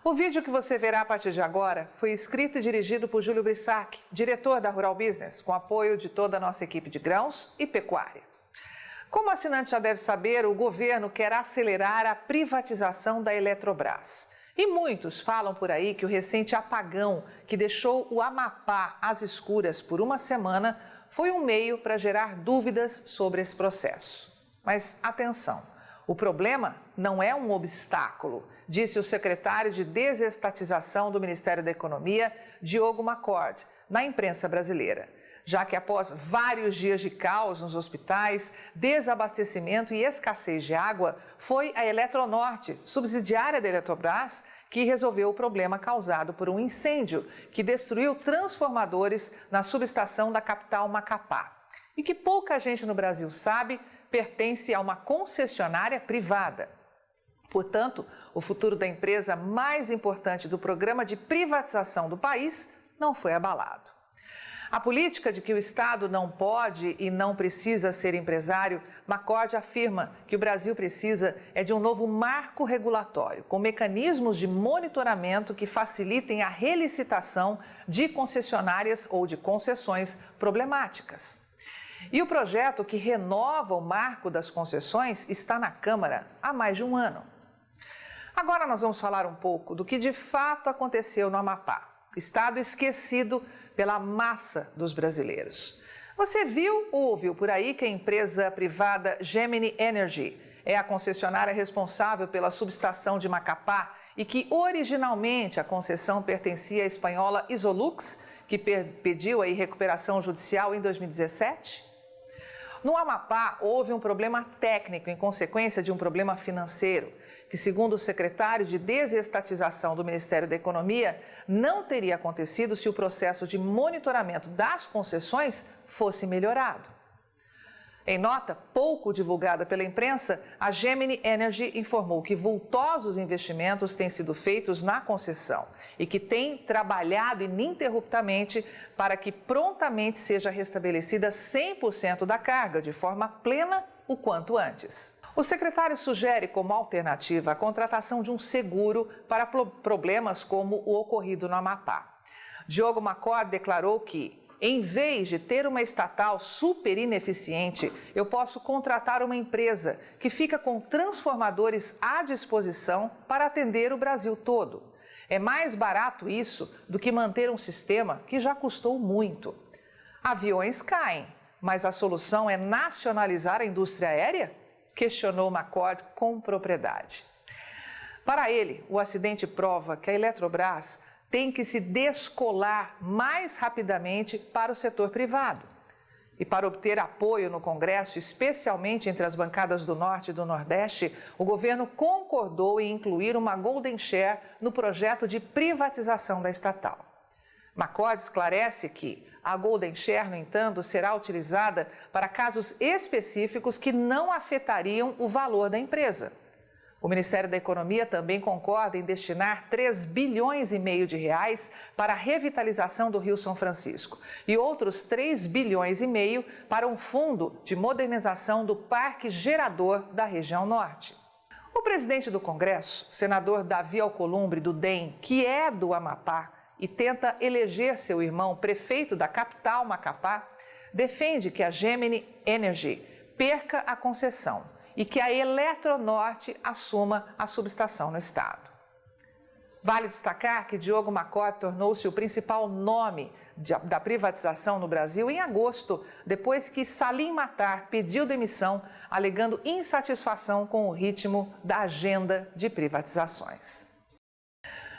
O vídeo que você verá a partir de agora foi escrito e dirigido por Júlio Brissac, diretor da Rural Business, com apoio de toda a nossa equipe de grãos e pecuária. Como o assinante já deve saber, o governo quer acelerar a privatização da Eletrobras. E muitos falam por aí que o recente apagão que deixou o Amapá às escuras por uma semana foi um meio para gerar dúvidas sobre esse processo. Mas atenção! O problema não é um obstáculo, disse o secretário de Desestatização do Ministério da Economia, Diogo McCord, na imprensa brasileira. Já que após vários dias de caos nos hospitais, desabastecimento e escassez de água, foi a Eletronorte, subsidiária da Eletrobras, que resolveu o problema causado por um incêndio que destruiu transformadores na subestação da capital Macapá. E que pouca gente no Brasil sabe, pertence a uma concessionária privada. Portanto, o futuro da empresa mais importante do programa de privatização do país não foi abalado. A política de que o Estado não pode e não precisa ser empresário, McCord afirma que o Brasil precisa de um novo marco regulatório, com mecanismos de monitoramento que facilitem a relicitação de concessionárias ou de concessões problemáticas. E o projeto que renova o marco das concessões está na Câmara há mais de um ano. Agora nós vamos falar um pouco do que de fato aconteceu no Amapá, estado esquecido pela massa dos brasileiros. Você viu ou ouviu por aí que a empresa privada Gemini Energy é a concessionária responsável pela subestação de Macapá e que originalmente a concessão pertencia à espanhola Isolux, que pediu aí recuperação judicial em 2017? No Amapá, houve um problema técnico em consequência de um problema financeiro, que, segundo o secretário de Desestatização do Ministério da Economia, não teria acontecido se o processo de monitoramento das concessões fosse melhorado. Em nota pouco divulgada pela imprensa, a Gemini Energy informou que vultosos investimentos têm sido feitos na concessão e que tem trabalhado ininterruptamente para que prontamente seja restabelecida 100% da carga de forma plena o quanto antes. O secretário sugere como alternativa a contratação de um seguro para problemas como o ocorrido no Amapá. Diogo McCord declarou que, em vez de ter uma estatal super ineficiente, eu posso contratar uma empresa que fica com transformadores à disposição para atender o Brasil todo. É mais barato isso do que manter um sistema que já custou muito. Aviões caem, mas a solução é nacionalizar a indústria aérea? Questionou McCord com propriedade. Para ele, o acidente prova que a Eletrobras tem que se descolar mais rapidamente para o setor privado. E para obter apoio no Congresso, especialmente entre as bancadas do Norte e do Nordeste, o governo concordou em incluir uma Golden Share no projeto de privatização da estatal. McCord esclarece que a Golden Share, no entanto, será utilizada para casos específicos que não afetariam o valor da empresa. O Ministério da Economia também concorda em destinar 3,5 bilhões de reais para a revitalização do Rio São Francisco e outros 3,5 bilhões para um fundo de modernização do parque gerador da região norte. O presidente do Congresso, senador Davi Alcolumbre, do DEM, que é do Amapá e tenta eleger seu irmão prefeito da capital Macapá, defende que a Gemini Energy perca a concessão e que a Eletronorte assuma a subestação no estado. Vale destacar que Diogo McCord tornou-se o principal nome da privatização no Brasil em agosto, depois que Salim Matar pediu demissão, alegando insatisfação com o ritmo da agenda de privatizações.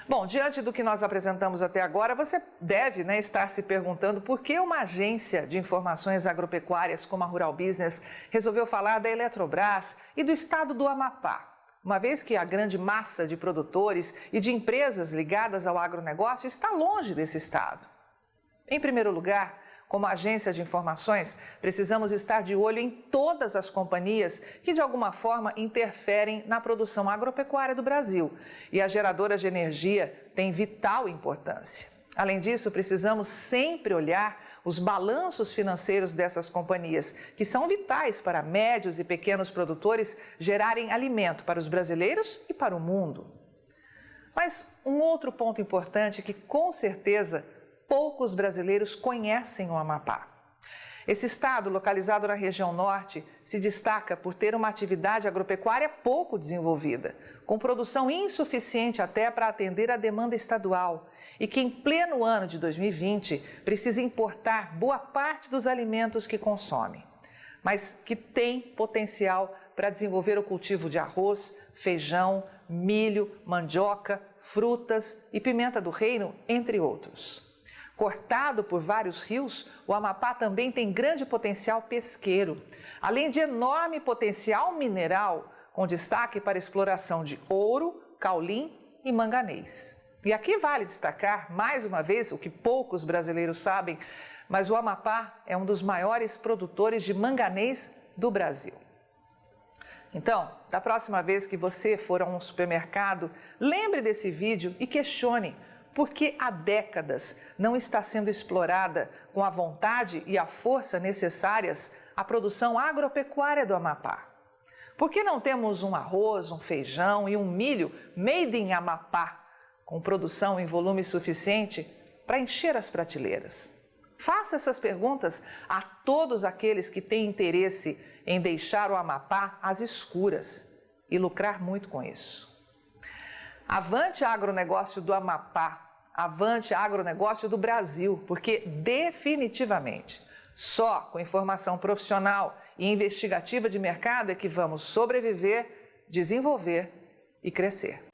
Bom, diante do que nós apresentamos até agora, você deve estar se perguntando por que uma agência de informações agropecuárias como a Rural Business resolveu falar da Eletrobras e do estado do Amapá, uma vez que a grande massa de produtores e de empresas ligadas ao agronegócio está longe desse estado. Em primeiro lugar, como agência de informações, precisamos estar de olho em todas as companhias que, de alguma forma, interferem na produção agropecuária do Brasil. E as geradoras de energia têm vital importância. Além disso, precisamos sempre olhar os balanços financeiros dessas companhias, que são vitais para médios e pequenos produtores gerarem alimento para os brasileiros e para o mundo. Mas um outro ponto importante é que, com certeza, poucos brasileiros conhecem o Amapá. Esse estado, localizado na região norte, se destaca por ter uma atividade agropecuária pouco desenvolvida, com produção insuficiente até para atender a demanda estadual, e que em pleno ano de 2020 precisa importar boa parte dos alimentos que consome, mas que tem potencial para desenvolver o cultivo de arroz, feijão, milho, mandioca, frutas e pimenta do reino, entre outros. Cortado por vários rios, o Amapá também tem grande potencial pesqueiro, além de enorme potencial mineral, com destaque para a exploração de ouro, caulim e manganês. E aqui vale destacar, mais uma vez, o que poucos brasileiros sabem, mas o Amapá é um dos maiores produtores de manganês do Brasil. Então, da próxima vez que você for a um supermercado, lembre desse vídeo e questione por que há décadas não está sendo explorada com a vontade e a força necessárias a produção agropecuária do Amapá. Por que não temos um arroz, um feijão e um milho made in Amapá, com produção em volume suficiente para encher as prateleiras? Faça essas perguntas a todos aqueles que têm interesse em deixar o Amapá às escuras e lucrar muito com isso. Avante agronegócio do Amapá, avante agronegócio do Brasil, porque definitivamente só com informação profissional e investigativa de mercado é que vamos sobreviver, desenvolver e crescer.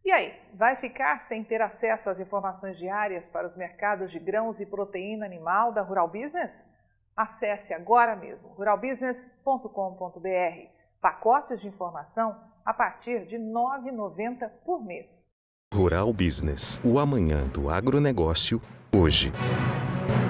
E aí, vai ficar sem ter acesso às informações diárias para os mercados de grãos e proteína animal da Rural Business? Acesse agora mesmo ruralbusiness.com.br. Pacotes de informação a partir de R$ 9,90 por mês. Rural Business, o amanhã do agronegócio, hoje.